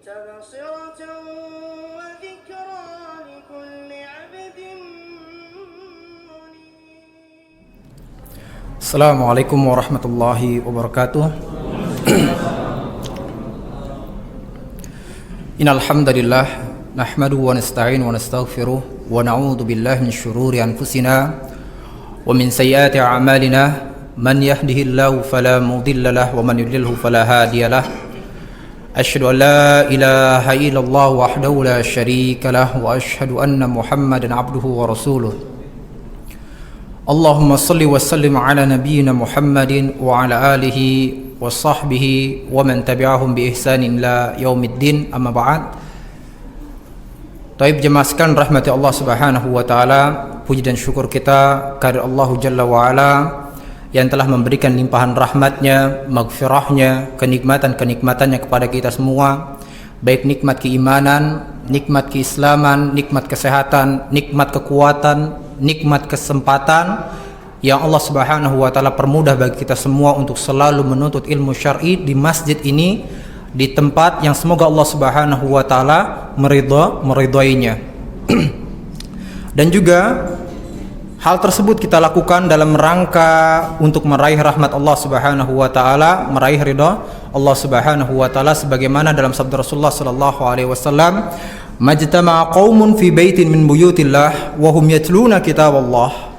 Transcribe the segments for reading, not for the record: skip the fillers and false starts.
تبصرة وذكرى لكل عبد منيب. السلام عليكم ورحمة الله وبركاته. إن الحمد لله نحمده ونستعينه ونستغفره ونعوذ بالله من شرور أنفسنا ومن سيئات أعمالنا من يهده الله فلا مضل له ومن يضلله فلا هادي له أشهد أن لا إله إلا الله وحده لا شريك له وأشهد أن محمدا عبده ورسوله اللهم صل وسلم على نبينا محمد وعلى آله وصحبه ومن تبعهم بإحسان إلى يوم الدين أما بعد. Taib jemaah sekalian rahmati Allah Subhanahu wa taala, puji dan syukur kita kepada Allah Jalla wa ala yang telah memberikan limpahan rahmatnya, maghfirahnya, kenikmatan-kenikmatannya kepada kita semua, baik nikmat keimanan, nikmat keislaman, nikmat kesehatan, nikmat kekuatan, nikmat kesempatan yang Allah Subhanahu wa taala permudah bagi kita semua untuk selalu menuntut ilmu syar'i di masjid ini, di tempat yang semoga Allah Subhanahu wa taala meridhoinya. Dan juga hal tersebut kita lakukan dalam rangka untuk meraih rahmat Allah Subhanahu wa taala, meraih ridha Allah Subhanahu wa taala sebagaimana dalam sabda Rasulullah sallallahu alaihi wasallam, "Majtama'a qaumun fi baitin min buyutillah wa hum yatluna kitaballah."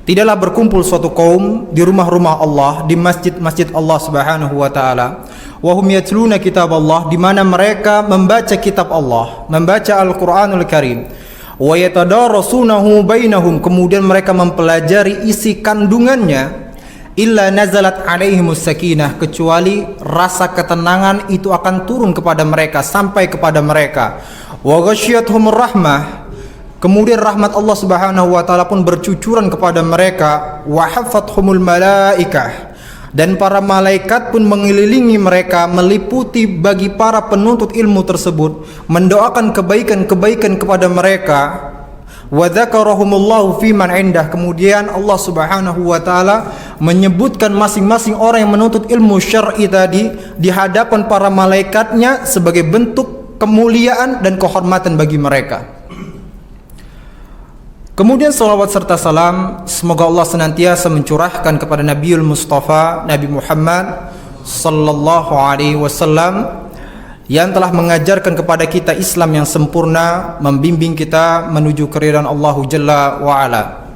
Tidaklah berkumpul suatu kaum di rumah-rumah Allah, di masjid-masjid Allah Subhanahu wa taala, wa hum yatluna kitaballah, di mana mereka membaca kitab Allah, membaca Al-Qur'anul Karim, wa yatadarasunahu bainahum, kemudian mereka mempelajari isi kandungannya, illa nazalat alaihimus sakinah, kecuali rasa ketenangan itu akan turun kepada mereka, sampai kepada mereka, wa ghasyiyatuhumur rahmah, kemudian rahmat Allah Subhanahu wa taala pun bercucuran kepada mereka, wa haffathumul malaikah, dan para malaikat pun mengelilingi mereka, meliputi bagi para penuntut ilmu tersebut, mendoakan kebaikan-kebaikan kepada mereka, wa dzakarahumullahu fi man indah, kemudian Allah Subhanahu wa taala menyebutkan masing-masing orang yang menuntut ilmu syar'i tadi di hadapan para malaikatnya sebagai bentuk kemuliaan dan kehormatan bagi mereka. Kemudian salawat serta salam semoga Allah senantiasa mencurahkan kepada Nabiul Mustafa, Nabi Muhammad sallallahu alaihi wasallam yang telah mengajarkan kepada kita Islam yang sempurna, membimbing kita menuju keridhaan Allah Jalla wa ala.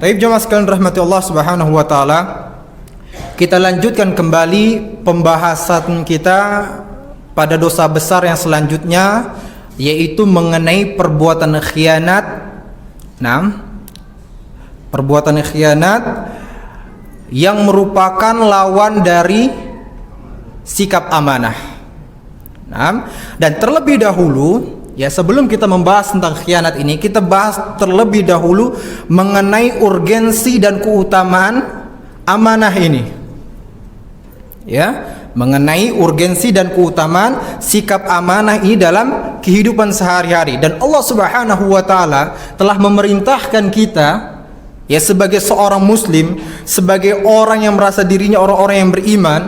Taib jemaah sekalian rahmati Allah Subhanahu wa taala, kita lanjutkan kembali pembahasan kita pada dosa besar yang selanjutnya, yaitu mengenai perbuatan khianat. Perbuatan khianat yang merupakan lawan dari sikap amanah. Dan terlebih dahulu, ya sebelum kita membahas tentang khianat ini, kita bahas terlebih dahulu mengenai urgensi dan keutamaan amanah ini. Ya, mengenai urgensi dan keutamaan sikap amanah ini dalam kehidupan sehari-hari. Dan Allah Subhanahu wa taala telah memerintahkan kita, ya sebagai seorang muslim, sebagai orang yang merasa dirinya orang-orang yang beriman,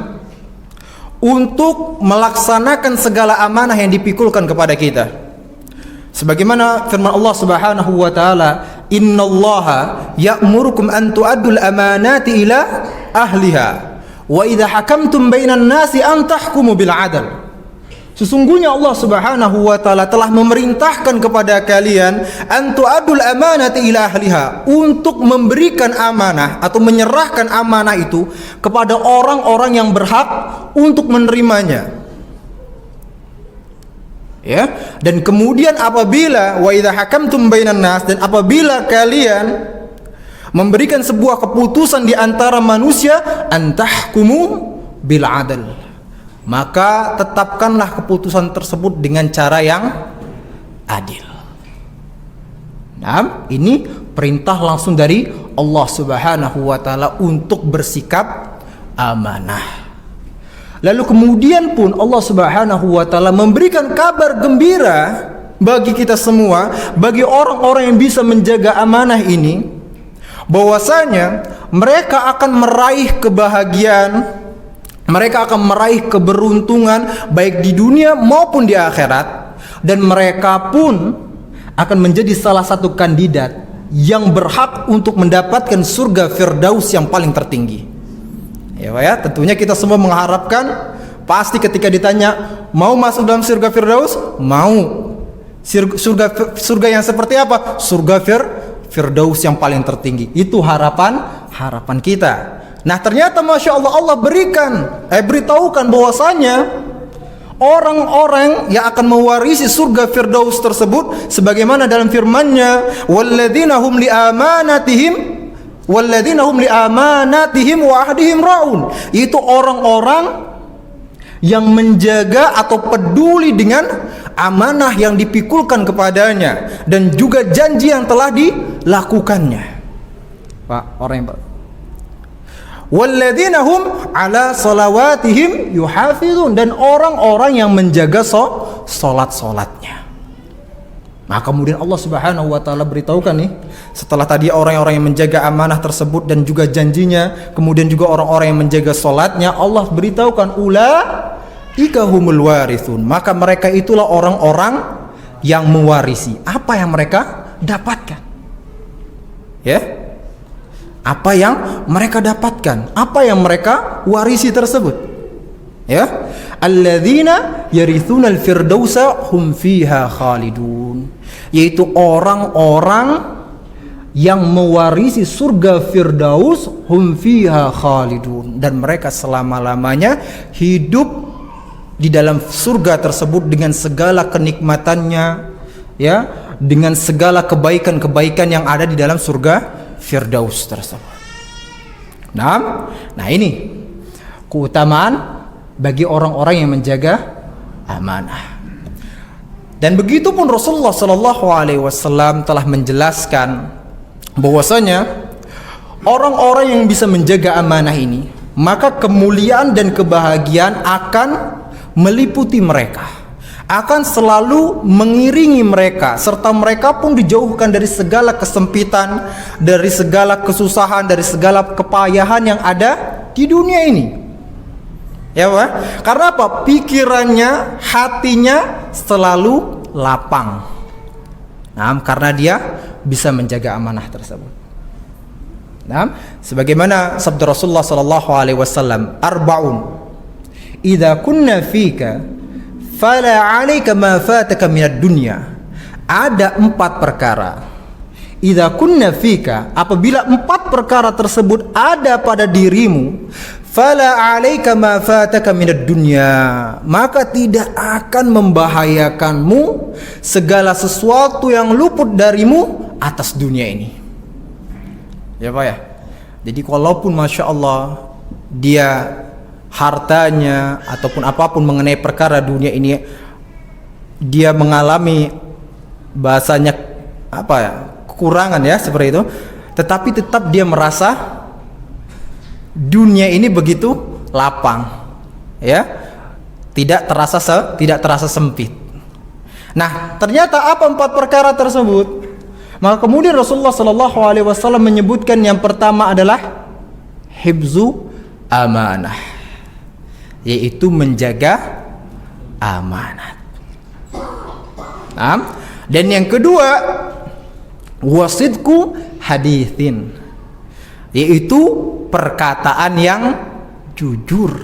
untuk melaksanakan segala amanah yang dipikulkan kepada kita. Sebagaimana firman Allah Subhanahu wa taala, "Innallaha ya'murukum an tu'addul amanati ila ahliha wa idza hakamtum bainan nasi an tahkumu bil 'adl." Sesungguhnya Allah Subhanahu wa taala telah memerintahkan kepada kalian an tu'addul amanati ila ahliha, untuk memberikan amanah atau menyerahkan amanah itu kepada orang-orang yang berhak untuk menerimanya. Ya, dan kemudian apabila wa idza hakamtum bainan nas, dan apabila kalian memberikan sebuah keputusan di antara manusia, antahkumu bil adl, maka tetapkanlah keputusan tersebut dengan cara yang adil. Nah, ini perintah langsung dari Allah Subhanahu wa taala untuk bersikap amanah. Lalu kemudian pun Allah Subhanahu wa taala memberikan kabar gembira bagi kita semua, bagi orang-orang yang bisa menjaga amanah ini, bahwasanya mereka akan meraih kebahagiaan, Mereka akan meraih keberuntungan baik di dunia maupun di akhirat, dan mereka pun akan menjadi salah satu kandidat yang berhak untuk mendapatkan surga Firdaus yang paling tertinggi. Ya, Pak ya, tentunya kita semua mengharapkan pasti ketika ditanya mau masuk dalam surga Firdaus, mau. Surga yang seperti apa? Surga Firdaus yang paling tertinggi. Itu harapan kita. Nah, ternyata Masya Allah, Allah beritahukan bahwasanya orang-orang yang akan mewarisi surga Firdaus tersebut sebagaimana dalam firman-Nya, walladzina hum li amanatihim wa ahdihim raun. Itu orang-orang yang menjaga atau peduli dengan amanah yang dipikulkan kepadanya dan juga janji yang telah dilakukannya. Pak, orang yang walladzina hum ala salawatihim yuhafizun, dan orang-orang yang menjaga salat-salatnya. Nah, kemudian Allah Subhanahu wa taala beritahukan nih, setelah tadi orang-orang yang menjaga amanah tersebut dan juga janjinya, kemudian juga orang-orang yang menjaga salatnya, Allah beritahukan ulaika humul warithun, maka mereka itulah orang-orang yang mewarisi. Apa yang mereka dapatkan? Ya? Apa yang mereka dapatkan? Apa yang mereka warisi tersebut? Ya, alladzina yarithunal firdausa hum fiha khalidun, yaitu orang-orang yang mewarisi surga Firdaus, hum fiha khalidun, dan mereka selama-lamanya hidup di dalam surga tersebut dengan segala kenikmatannya, ya, dengan segala kebaikan-kebaikan yang ada di dalam surga Firdaus tersebut. Nah ini keutamaan bagi orang-orang yang menjaga amanah. Dan begitu pun Rasulullah Shallallahu Alaihi Wasallam telah menjelaskan bahwasanya orang-orang yang bisa menjaga amanah ini, maka kemuliaan dan kebahagiaan akan meliputi mereka, akan selalu mengiringi mereka, serta mereka pun dijauhkan dari segala kesempitan, dari segala kesusahan, dari segala kepayahan yang ada di dunia ini. Ya, Pak? Karena apa? Pikirannya, hatinya selalu lapang. Nah, karena dia bisa menjaga amanah tersebut. Nah, sebagaimana sabda Rasulullah sallallahu alaihi wasallam, arba'un idza kunna fika fala 'alaika ma fataka minad dunya. Ada 4 perkara. Idza kunna fika, apabila 4 perkara tersebut ada pada dirimu, fala 'alaika ma fataka minad dunya, maka tidak akan membahayakanmu segala sesuatu yang luput darimu atas dunia ini. Ya, Pak ya. Jadi walaupun Masya Allah dia hartanya ataupun apapun mengenai perkara dunia ini dia mengalami bahasanya apa ya, kekurangan ya seperti itu, tetapi tetap dia merasa dunia ini begitu lapang, ya, tidak terasa sempit. Nah, ternyata apa 4 perkara tersebut? Maka kemudian Rasulullah Shallallahu Alaihi Wasallam menyebutkan yang pertama adalah hibzu amanah, yaitu menjaga amanat. Nah, dan yang kedua wasidku hadithin, yaitu perkataan yang jujur.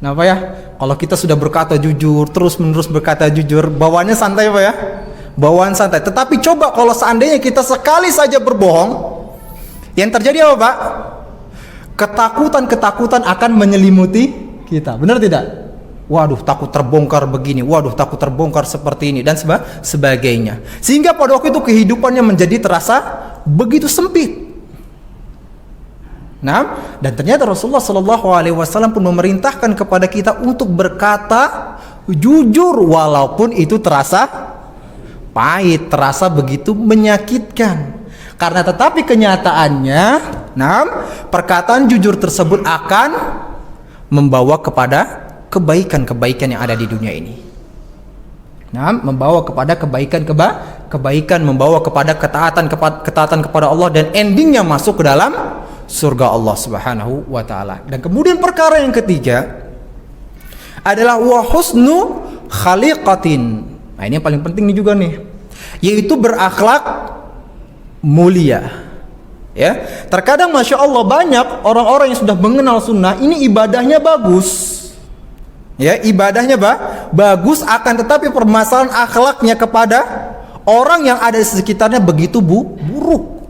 Nah, Pak ya, kalau kita sudah berkata jujur, terus menerus berkata jujur, bawaannya santai, Pak ya, bawaan santai. Tetapi coba kalau seandainya kita sekali saja berbohong, yang terjadi apa, Pak? Ketakutan akan menyelimuti kita, benar tidak? Waduh, takut terbongkar begini, waduh, takut terbongkar seperti ini, dan sebagainya. Sehingga pada waktu itu kehidupannya menjadi terasa begitu sempit. Nah, dan ternyata Rasulullah Shallallahu Alaihi Wasallam pun memerintahkan kepada kita untuk berkata jujur, walaupun itu terasa pahit, terasa begitu menyakitkan. Karena tetapi kenyataannya, nah, perkataan jujur tersebut akan membawa kepada kebaikan-kebaikan yang ada di dunia ini. Nah, membawa kepada kebaikan, membawa kepada ketaatan kepada Allah, dan endingnya masuk ke dalam surga Allah Subhanahu wa taala. Dan kemudian perkara yang ketiga adalah wa husnu khaliqatin. Nah, ini yang paling penting nih juga nih, yaitu berakhlak mulia. Ya, terkadang masya Allah banyak orang-orang yang sudah mengenal sunnah ini ibadahnya bagus. Ya, ibadahnya bagus, akan tetapi permasalahan akhlaknya kepada orang yang ada di sekitarnya begitu buruk.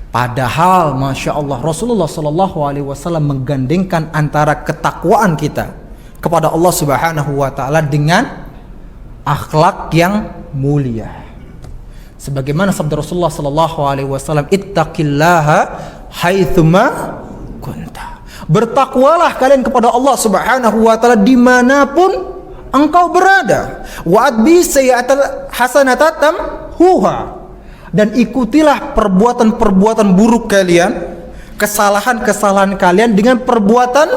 Padahal masya Allah Rasulullah Shallallahu Alaihi Wasallam menggandengkan antara ketakwaan kita kepada Allah Subhanahu Wa Taala dengan akhlak yang mulia. Sebagaimana sabda Rasulullah Sallallahu Alaihi Wasallam, ittaqillaha haitsuma kunta. Bertakwalah kalian kepada Allah Subhanahu Wa Taala dimanapun engkau berada. Wa adbi sayyi'atal hasanata tamhuha. Dan ikutilah perbuatan-perbuatan buruk kalian, kesalahan-kesalahan kalian dengan perbuatan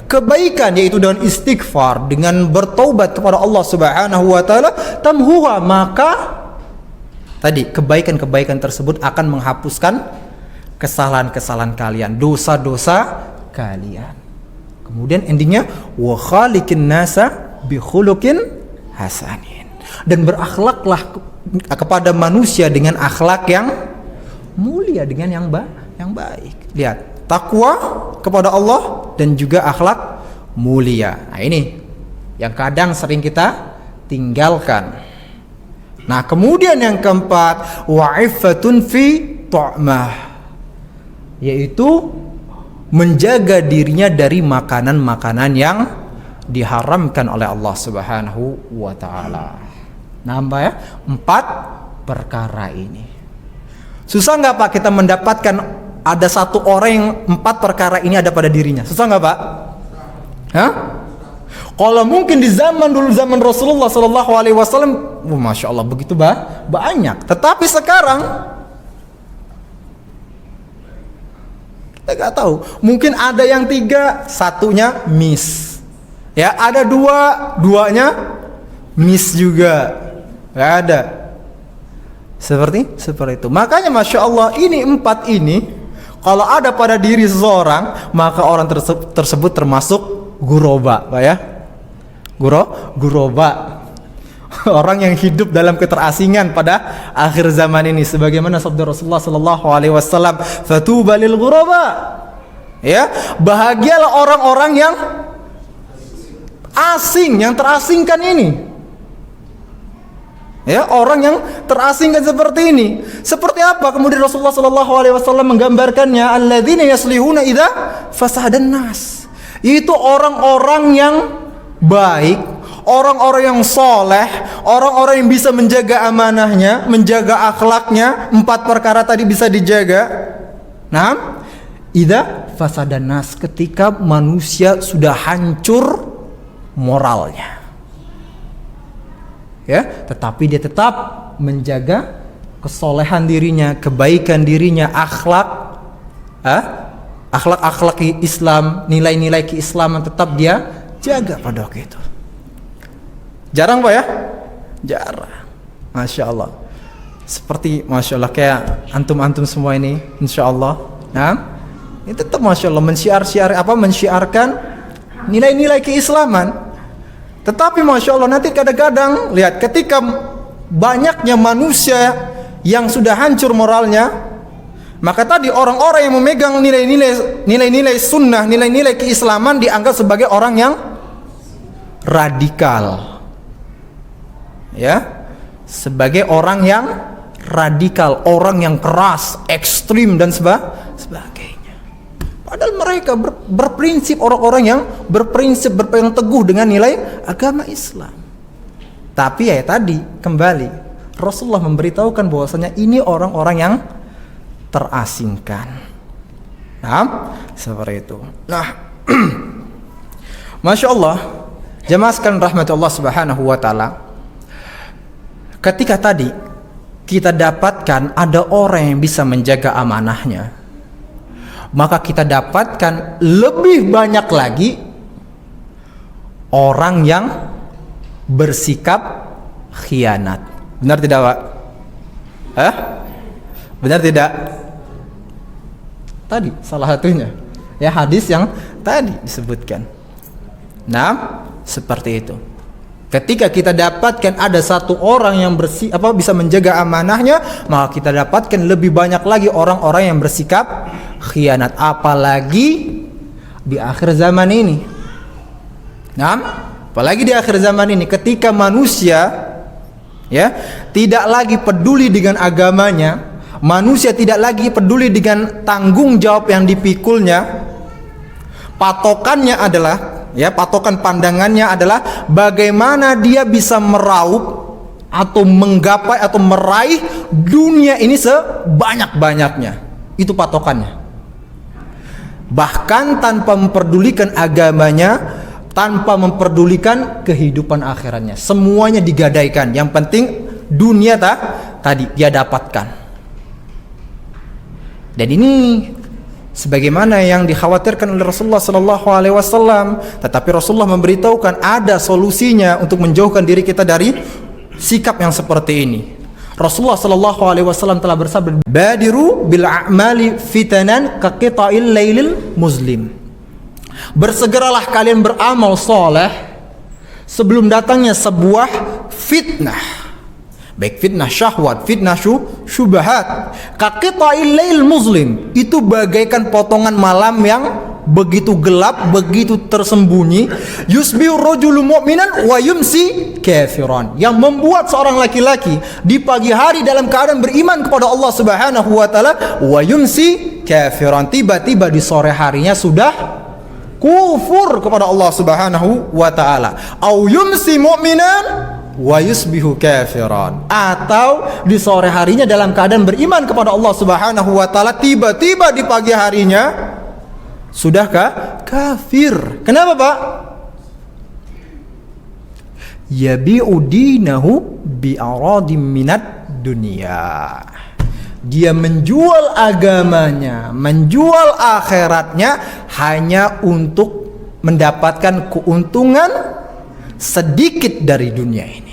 kebaikan, yaitu dengan istighfar, dengan bertaubat kepada Allah Subhanahu Wa Taala, tamhuha, maka tadi kebaikan-kebaikan tersebut akan menghapuskan kesalahan-kesalahan kalian, dosa-dosa kalian. Kemudian endingnya wa khaliqin nasa bi khuluqin hasanin. Dan berakhlaklah kepada manusia dengan akhlak yang mulia, dengan yang baik. Lihat, takwa kepada Allah dan juga akhlak mulia. Nah, ini yang kadang sering kita tinggalkan. Nah, kemudian yang keempat, wa'iffatun fi ta'mah, yaitu menjaga dirinya dari makanan-makanan yang diharamkan oleh Allah Subhanahu wa taala. Nambah ya, 4 perkara ini. Susah nggak Pak kita mendapatkan ada satu orang yang 4 perkara ini ada pada dirinya? Susah nggak Pak? Hah? Kalau mungkin di zaman dulu, zaman Rasulullah Sallallahu Alaihi Wasallam, masya Allah begitu banyak. Tetapi sekarang kita nggak tahu. Mungkin ada yang 3, satunya miss. Ya, ada 2, 2-nya miss juga. Nggak ada. Seperti itu. Makanya masya Allah ini 4 ini kalau ada pada diri seseorang, maka orang tersebut termasuk guroba, Pak ya. Guroba, orang yang hidup dalam keterasingan pada akhir zaman ini, sebagaimana sabda Rasulullah Sallallahu Alaihi Wasallam, fatuba lil guroba. Ya, bahagialah orang-orang yang asing, yang terasingkan ini. Ya, orang yang terasingkan seperti ini. Seperti apa? Kemudian Rasulullah Sallallahu Alaihi Wasallam menggambarkannya, alladzina yaslihuna idza fasadan nas. Itu orang-orang yang baik, orang-orang yang soleh, orang-orang yang bisa menjaga amanahnya, menjaga akhlaknya. 4 perkara tadi bisa dijaga. Nah, idza fasadan nas, ketika manusia sudah hancur moralnya, ya, tetapi dia tetap menjaga kesolehan dirinya, kebaikan dirinya, akhlak Islam, nilai-nilai keislaman tetap dia jaga pada waktu itu. Jarang Pak ya? Jarang. Masya Allah. Seperti masya Allah kayak antum-antum semua ini, insya Allah. Nah, ini tetap masya Allah mensiarkan nilai-nilai keislaman. Tetapi masya Allah nanti kadang-kadang lihat, ketika banyaknya manusia yang sudah hancur moralnya, maka tadi orang-orang yang memegang nilai-nilai sunnah, nilai-nilai keislaman dianggap sebagai orang yang radikal, ya, sebagai orang yang radikal, orang yang keras, ekstrim dan sebagainya. Padahal mereka berprinsip, orang-orang yang berprinsip, berpegang teguh dengan nilai agama Islam. Tapi ya tadi kembali Rasulullah memberitahukan bahwasanya ini orang-orang yang terasingkan. Nah, seperti itu. Nah, masya Allah, jemaah sekalian rahmati Allah Subhanahu wa taala. Ketika tadi kita dapatkan ada orang yang bisa menjaga amanahnya, maka kita dapatkan lebih banyak lagi orang yang bersikap khianat. Benar tidak, Pak? Benar tidak? Tadi salah satunya. Ya, hadis yang tadi disebutkan. Nah, seperti itu. Ketika kita dapatkan ada satu orang yang bisa menjaga amanahnya, maka kita dapatkan lebih banyak lagi orang-orang yang bersikap khianat, apalagi di akhir zaman ini. Nah, apalagi di akhir zaman ini ketika manusia ya tidak lagi peduli dengan agamanya, manusia tidak lagi peduli dengan tanggung jawab yang dipikulnya. Patokannya adalah patokan pandangannya adalah bagaimana dia bisa meraup atau menggapai atau meraih dunia ini sebanyak-banyaknya. Itu patokannya. Bahkan tanpa memperdulikan agamanya, tanpa memperdulikan kehidupan akhiratnya. Semuanya digadaikan. Yang penting dunia tadi dia dapatkan. Dan ini sebagaimana yang dikhawatirkan oleh Rasulullah sallallahu alaihi wasallam, tetapi Rasulullah memberitahukan ada solusinya untuk menjauhkan diri kita dari sikap yang seperti ini. Rasulullah sallallahu alaihi wasallam telah bersabda, "Badiru bil a'mali fitanan ka qita'il lailil muslim." Bersegeralah kalian beramal soleh sebelum datangnya sebuah fitnah. Baik fitnah syahwat, fitnah syubhat. Kaqita'il lail muslim, itu bagaikan potongan malam yang begitu gelap, begitu tersembunyi. Yusbihu rajulu mu'minan wa yumsi kafiran, yang membuat seorang laki-laki di pagi hari dalam keadaan beriman kepada Allah Subhanahu wa taala, wa yumsi kafiran, tiba-tiba di sore harinya sudah kufur kepada Allah Subhanahu wa taala. Au yumsi mu'minan wa yusbihu kafiran, atau di sore harinya dalam keadaan beriman kepada Allah Subhanahu wa taala, tiba-tiba di pagi harinya sudah kafir. Kenapa, Pak? Yabi'u dinahu bi'aradim minad dunya. Dia menjual agamanya, menjual akhiratnya hanya untuk mendapatkan keuntungan sedikit dari dunia ini.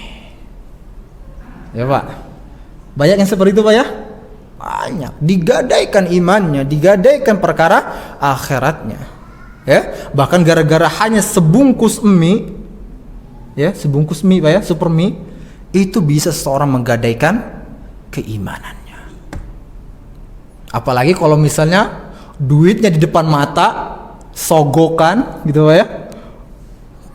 Ya, Pak. Banyak yang seperti itu, Pak, ya? Banyak. Digadaikan imannya, digadaikan perkara akhiratnya. Ya, bahkan gara-gara hanya sebungkus mie, ya, sebungkus mie, Pak, ya, super mie, itu bisa seseorang menggadaikan keimanannya. Apalagi kalau misalnya duitnya di depan mata, sogokan gitu, Pak, ya.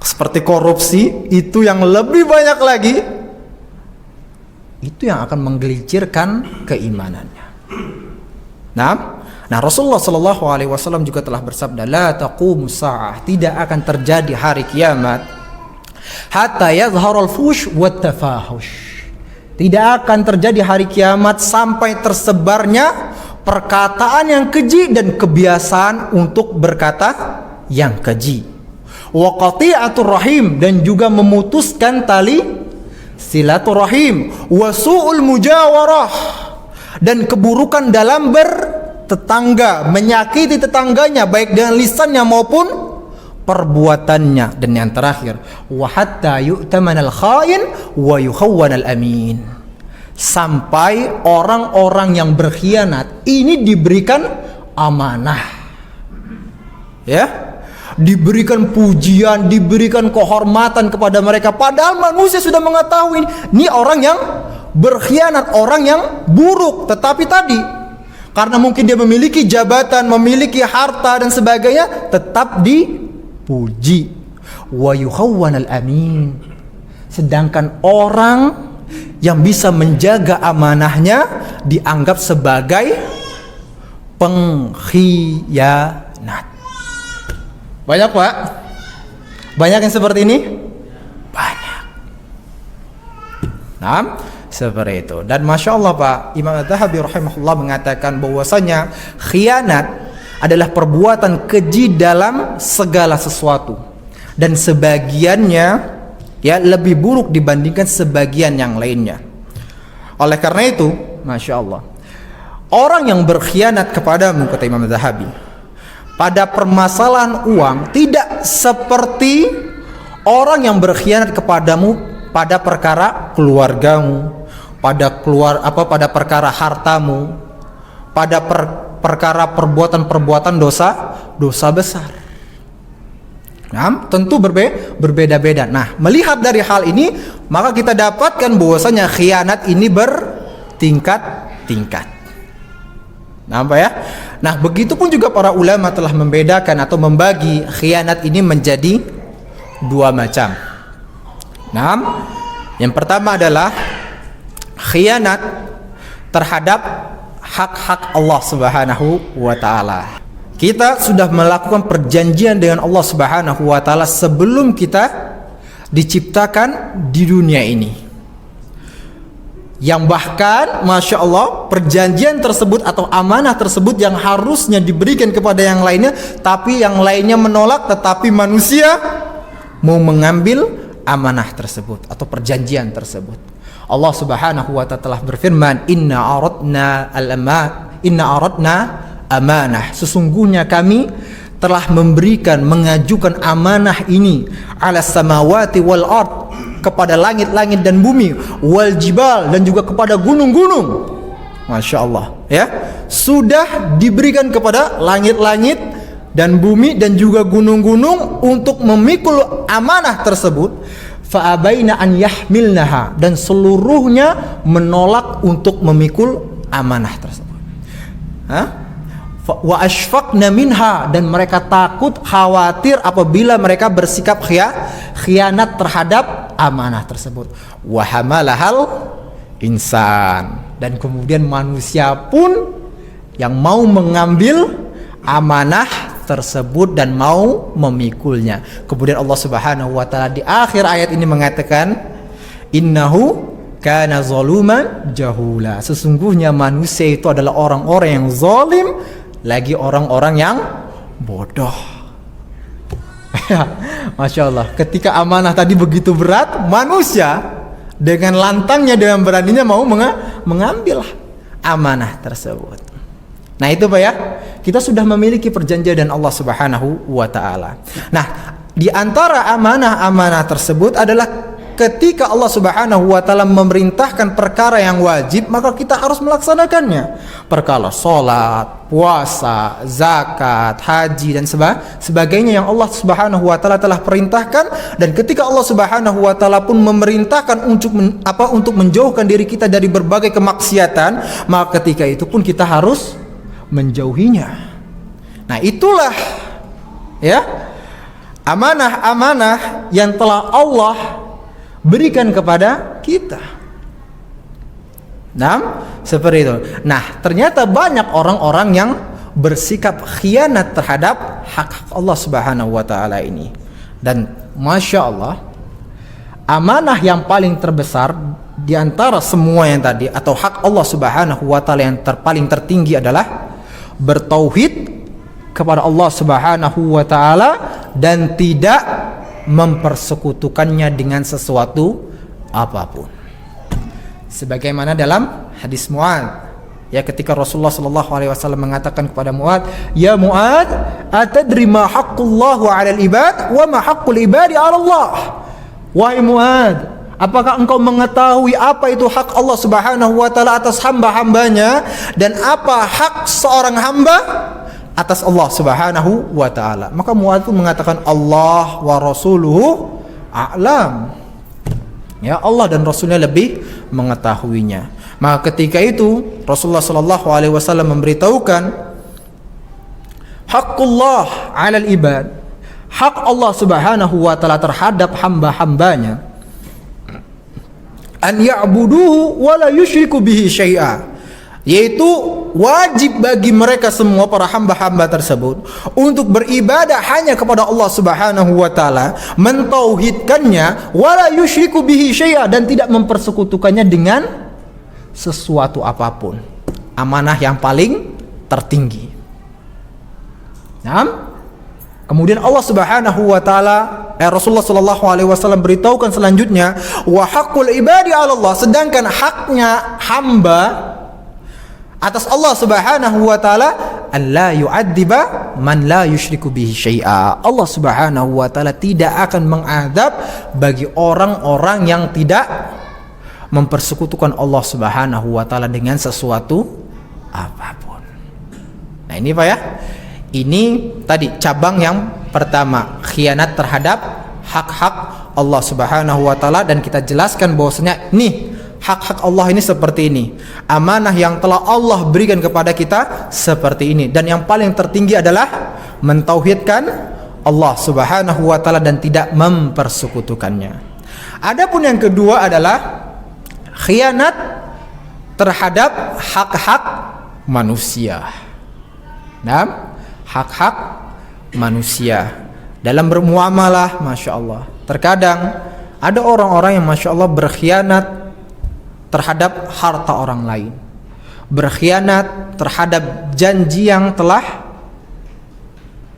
Seperti korupsi, itu yang lebih banyak lagi, itu yang akan menggelincirkan keimanannya. Nah, Rasulullah sallallahu alaihi wasallam juga telah bersabda, la taqumu sa'ah, tidak akan terjadi hari kiamat hatta yazharul fush wat tafahush. Tidak akan terjadi hari kiamat sampai tersebarnya perkataan yang keji dan kebiasaan untuk berkata yang keji. Wa qati'atur rahim, dan juga memutuskan tali silaturahim. Wa su'ul mujawarah, dan keburukan dalam bertetangga, menyakiti tetangganya baik dengan lisannya maupun perbuatannya. Dan yang terakhir, wa hatta yu'tamanal kha'in wa yukhawwanal amin, sampai orang-orang yang berkhianat ini diberikan amanah, ya, diberikan pujian, diberikan kehormatan kepada mereka, padahal manusia sudah mengetahui ini orang yang berkhianat, orang yang buruk, tetapi tadi karena mungkin dia memiliki jabatan, memiliki harta dan sebagainya, tetap dipuji. Wa yukhawwanal amin, sedangkan orang yang bisa menjaga amanahnya dianggap sebagai pengkhianat. Banyak, Pak? Banyak yang seperti ini? Banyak. Nah, seperti itu. Dan Masya Allah, Pak, Imam Az-Zahabi rahimahullah mengatakan bahwasanya khianat adalah perbuatan keji dalam segala sesuatu, dan sebagiannya ya lebih buruk dibandingkan sebagian yang lainnya. Oleh karena itu, Masya Allah, orang yang berkhianat kepadamu, kata Imam Az-Zahabi, pada permasalahan uang tidak seperti orang yang berkhianat kepadamu pada perkara keluargamu, pada perkara hartamu, pada perkara perbuatan-perbuatan dosa besar. Nah, tentu berbeda-beda. Nah, melihat dari hal ini, maka kita dapatkan bahwasanya khianat ini bertingkat-tingkat. Nampak ya? Nah, begitupun juga para ulama telah membedakan atau membagi khianat ini menjadi dua macam. Nah, yang pertama adalah khianat terhadap hak-hak Allah Subhanahu wa taala. Kita sudah melakukan perjanjian dengan Allah Subhanahu wa taala sebelum kita diciptakan di dunia ini. Yang bahkan Masya Allah, perjanjian tersebut atau amanah tersebut yang harusnya diberikan kepada yang lainnya, tapi yang lainnya menolak, tetapi manusia mau mengambil amanah tersebut atau perjanjian tersebut. Allah Subhanahu wa taala telah berfirman, Inna aradna amanah, sesungguhnya kami telah mengajukan amanah ini ala samawati wal ard, kepada langit-langit dan bumi, wal jibal, dan juga kepada gunung-gunung. Masya Allah ya, sudah diberikan kepada langit-langit dan bumi dan juga gunung-gunung untuk memikul amanah tersebut. Fa'abaina an yahmilnaha, dan seluruhnya menolak untuk memikul amanah tersebut. Wa ashfaqna minha, dan mereka takut, khawatir apabila mereka bersikap khianat terhadap amanah tersebut. Wa hamalahal insan, dan kemudian manusia pun yang mau mengambil amanah tersebut dan mau memikulnya. Kemudian Allah Subhanahu wa taala di akhir ayat ini mengatakan, innahu kana zaluman jahula, sesungguhnya manusia itu adalah orang-orang yang zalim, lagi orang-orang yang bodoh. Masya Allah, ketika amanah tadi begitu berat, manusia dengan lantangnya, dengan beraninya mau mengambil amanah tersebut. Nah itu Pak ya, kita sudah memiliki perjanjian dengan Allah Subhanahu wa taala. Nah, di antara amanah-amanah tersebut adalah ketika Allah Subhanahu wa taala memerintahkan perkara yang wajib, maka kita harus melaksanakannya. Perkara salat, puasa, zakat, haji dan sebagainya yang Allah Subhanahu wa taala telah perintahkan, dan ketika Allah Subhanahu wa taala pun memerintahkan untuk menjauhkan diri kita dari berbagai kemaksiatan, maka ketika itu pun kita harus menjauhinya. Nah, itulah ya amanah-amanah yang telah Allah berikan kepada kita. Nah, seperti itu. Nah, ternyata banyak orang-orang yang bersikap khianat terhadap hak Allah Subhanahu wa taala ini. Dan Masya Allah, amanah yang paling terbesar di antara semua yang tadi, atau hak Allah Subhanahu wa taala yang paling tertinggi adalah bertauhid kepada Allah Subhanahu wa taala dan tidak mempersekutukannya dengan sesuatu apapun. Sebagaimana dalam hadis Mu'adz, ya, ketika Rasulullah sallallahu alaihi wasallam mengatakan kepada Mu'adz, "Ya Mu'adz, atadri ma haqqullahu 'alal ibad wa ma haqqul ibadi 'ala Allah?" Wahai Mu'adz, apakah engkau mengetahui apa itu hak Allah Subhanahu wa taala atas hamba-hambanya, dan apa hak seorang hamba atas Allah Subhanahu wa taala? Maka Mu'adz pun mengatakan, Allah wa rasuluhu a'lam. Ya, Allah dan Rasulnya lebih mengetahuinya. Maka ketika itu Rasulullah sallallahu alaihi wasallam memberitahukan haqqullah 'alal ibad, hak Allah Subhanahu wa taala terhadap hamba-hambanya, an ya'buduhu wa la yusyriku bihi syai'a, yaitu wajib bagi mereka semua para hamba-hamba tersebut untuk beribadah hanya kepada Allah Subhanahu wa taala, mentauhidkannya, wala yusyriku bihi syai'a, dan tidak mempersekutukannya dengan sesuatu apapun. Amanah yang paling tertinggi. Nah, kemudian Allah Subhanahu wa taala, Rasulullah sallallahu alaihi wasallam beritahukan selanjutnya, wa haqqul ibadi 'ala Allah, sedangkan haknya hamba atas Allah Subhanahu wa taala, alla yu'adziba man la yusyriku bihi syai'a. Allah Subhanahu wa taala tidak akan mengadab bagi orang-orang yang tidak mempersekutukan Allah Subhanahu wa taala dengan sesuatu apapun. ini Pak ya. Ini tadi cabang yang pertama, khianat terhadap hak-hak Allah Subhanahu wa taala, dan kita jelaskan bahwasanya nih hak-hak Allah ini seperti ini. Amanah yang telah Allah berikan kepada kita seperti ini, dan yang paling tertinggi adalah mentauhidkan Allah Subhanahu wa taala dan tidak mempersekutukannya. Adapun yang kedua adalah khianat terhadap hak-hak manusia. Nah, hak-hak manusia dalam bermuamalah, masya Allah. Terkadang ada orang-orang yang masya Allah berkhianat terhadap harta orang lain, berkhianat terhadap janji yang telah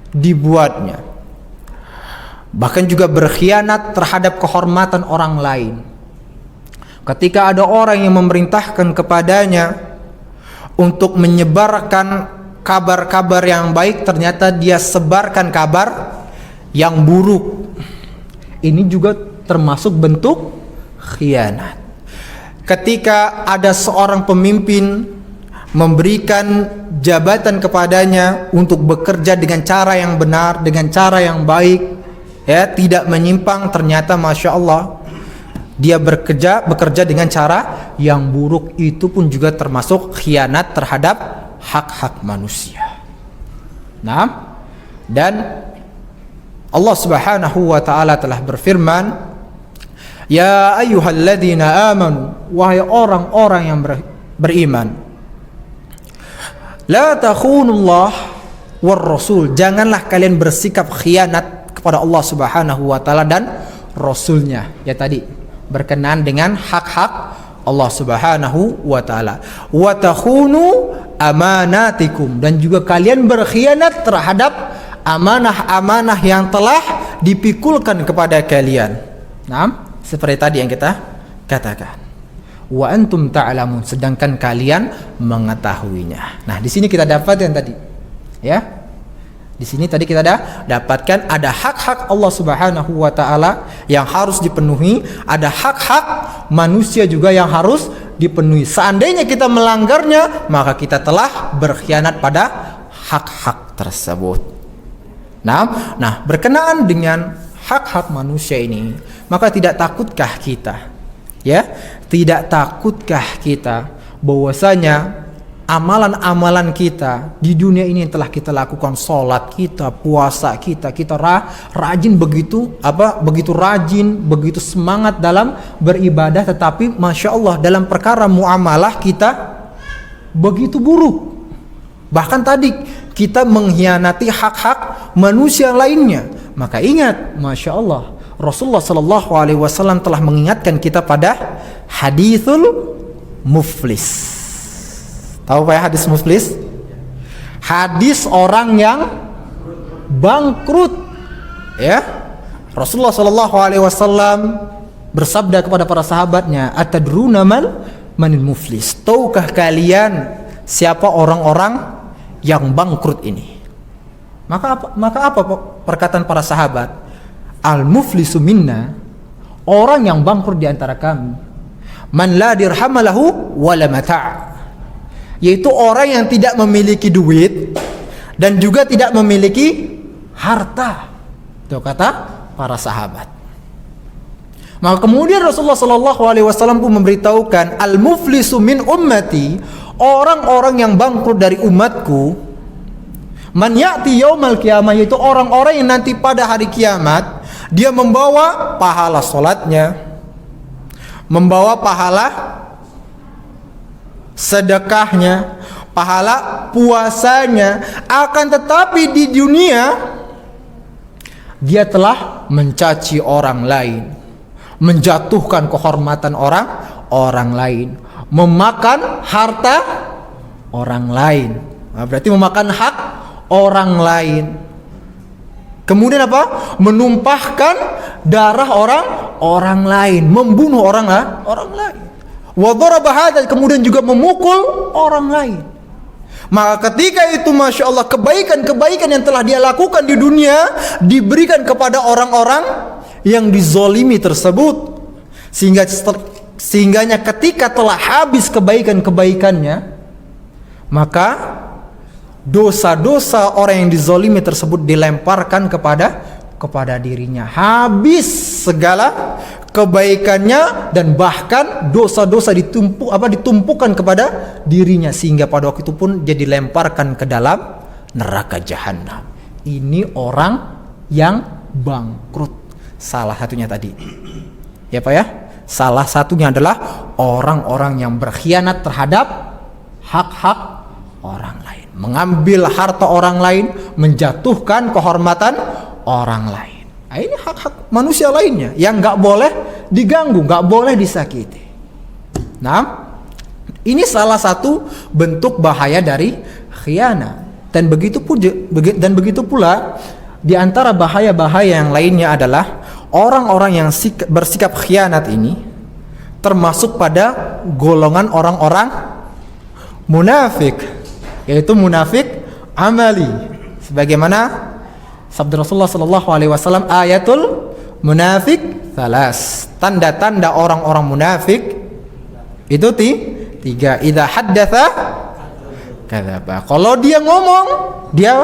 dibuatnya, bahkan juga berkhianat terhadap kehormatan orang lain. Ketika ada orang yang memerintahkan kepadanya untuk menyebarkan kabar-kabar yang baik, ternyata dia sebarkan kabar yang buruk. Ini juga termasuk bentuk khianat. Ketika ada seorang pemimpin memberikan jabatan kepadanya untuk bekerja dengan cara yang benar, dengan cara yang baik, ya, tidak menyimpang, ternyata masya Allah dia bekerja dengan cara yang buruk. Itu pun juga termasuk khianat terhadap hak-hak manusia. Nah, dan Allah Subhanahu wa taala telah berfirman, ya ayyuhalladzina amanu, wahai orang-orang yang beriman, la takhunullah war rasul, janganlah kalian bersikap khianat kepada Allah Subhanahu wa taala dan rasulnya. Ya tadi berkenaan dengan hak-hak Allah Subhanahu wa taala. Wa takhunu amanatikum, dan juga kalian berkhianat terhadap amanah-amanah yang telah dipikulkan kepada kalian. Nah, seperti tadi yang kita katakan. Wa antum ta'lamun, sedangkan kalian mengetahuinya. Nah, di sini kita dapat yang tadi. Ya. Di sini tadi kita dapatkan ada hak-hak Allah Subhanahu wa taala yang harus dipenuhi, ada hak-hak manusia juga yang harus dipenuhi. Seandainya kita melanggarnya, maka kita telah berkhianat pada hak-hak tersebut. Nah, berkenaan dengan hak-hak manusia ini, maka tidak takutkah kita? Ya, tidak takutkah kita bahwasanya amalan-amalan kita di dunia ini yang telah kita lakukan, sholat kita, puasa kita, rajin begitu rajin, begitu semangat dalam beribadah, tetapi masya Allah dalam perkara muamalah kita begitu buruk. Bahkan tadi kita mengkhianati hak-hak manusia lainnya. Maka ingat, masya Allah, Rasulullah Sallallahu Alaihi Wasallam telah mengingatkan kita pada hadithul muflis. Tahu Pak ya hadis muflis? Hadis orang yang bangkrut. Ya. Rasulullah Sallallahu Alaihi Wasallam bersabda kepada para sahabatnya, atadruna manil muflis? Tahukah kalian siapa orang-orang yang bangkrut ini? Maka apa perkataan para sahabat? Al muflisu minna, orang yang bangkrut di antara kami, man la dirhamalahu wala mata', yaitu orang yang tidak memiliki duit dan juga tidak memiliki harta. Itu kata para sahabat. Maka kemudian Rasulullah Sallallahu Alaihi Wasallam pun memberitahukan, al muflisu min ummati, orang-orang yang bangkrut dari umatku, man ya'ti yaumal qiyamah, yaitu orang-orang yang nanti pada hari kiamat dia membawa pahala salatnya, membawa pahala sedekahnya, pahala puasanya, akan tetapi di dunia dia telah mencaci orang lain, menjatuhkan kehormatan orang lain, memakan harta orang lain. Nah, berarti memakan hak orang lain. Kemudian apa? Menumpahkan darah orang lain, membunuh orang lain. Wa daraba hadzal, kemudian juga memukul orang lain. Maka ketika itu masya Allah, kebaikan-kebaikan yang telah dia lakukan di dunia diberikan kepada orang-orang yang dizolimi tersebut, sehingganya ketika telah habis kebaikan-kebaikannya, maka dosa-dosa orang yang dizolimi tersebut dilemparkan kepada dirinya. Habis segala kebaikannya dan bahkan dosa-dosa ditumpukan kepada dirinya, sehingga pada waktu itu pun dia dilemparkan ke dalam neraka jahanam. Ini orang yang bangkrut. Salah satunya tadi, ya Pak ya, salah satunya adalah orang-orang yang berkhianat terhadap hak-hak orang lain, mengambil harta orang lain, menjatuhkan kehormatan orang lain. Nah, ini hak-hak manusia lainnya yang nggak boleh diganggu, nggak boleh disakiti. Nah, ini salah satu bentuk bahaya dari khianat. Dan begitu pula di antara bahaya-bahaya yang lainnya adalah orang-orang yang bersikap khianat ini termasuk pada golongan orang-orang munafik, yaitu munafik amali. Sebagaimana sabda Rasulullah SAW, ayatul munafik salas, tanda-tanda orang-orang munafik itu tiga. Idza haddatsa kadzaba, kalau dia ngomong dia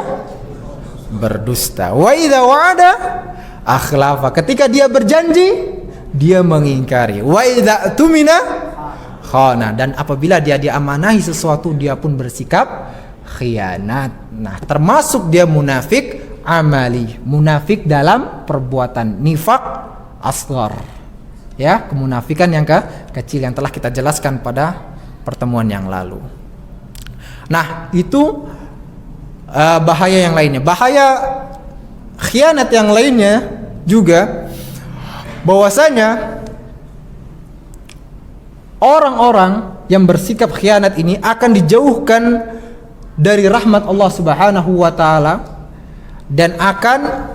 berdusta. Wa idza wa'ada akhlafa, ketika dia berjanji dia mengingkari. Wa idza tumina khana, dan apabila dia diamanahi sesuatu dia pun bersikap khianat. Nah, termasuk dia munafik amali, munafik dalam perbuatan, nifak asghar, ya, kemunafikan yang kecil yang telah kita jelaskan pada pertemuan yang lalu. Nah, itu bahaya yang lainnya. Bahaya khianat yang lainnya juga bahwasanya orang-orang yang bersikap khianat ini akan dijauhkan dari rahmat Allah Subhanahu wa taala dan akan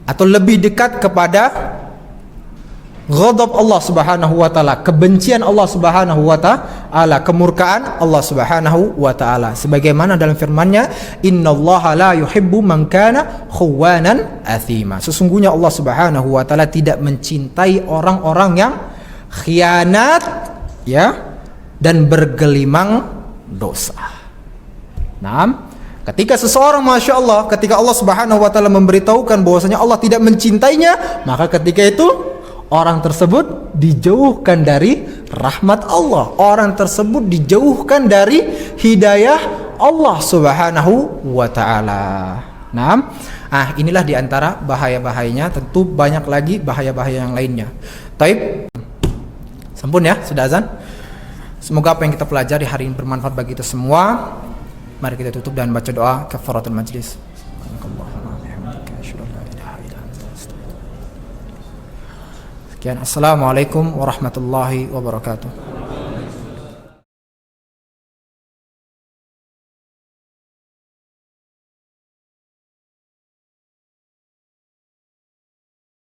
atau lebih dekat kepada ghadab Allah Subhanahu wa taala, kebencian Allah Subhanahu wa taala, kemurkaan Allah Subhanahu wa taala. Sebagaimana dalam firman-Nya, "Innallaha la yuhibbu man kana khawanan athima." Sesungguhnya Allah Subhanahu wa taala tidak mencintai orang-orang yang khianat, ya, dan bergelimang dosa. Nah, ketika seseorang, Masya Allah, ketika Allah Subhanahu wa taala memberitahukan bahwasanya Allah tidak mencintainya, maka ketika itu orang tersebut dijauhkan dari rahmat Allah. Orang tersebut dijauhkan dari hidayah Allah Subhanahu wa taala. Nah, inilah diantara bahaya-bahayanya. Tentu banyak lagi bahaya-bahaya yang lainnya. Taib, sampun ya, sudah azan. Semoga apa yang kita pelajari hari ini bermanfaat bagi kita semua. Mari kita tutup dan baca doa kafaratul majlis. Sekian, assalamualaikum warahmatullahi wabarakatuh.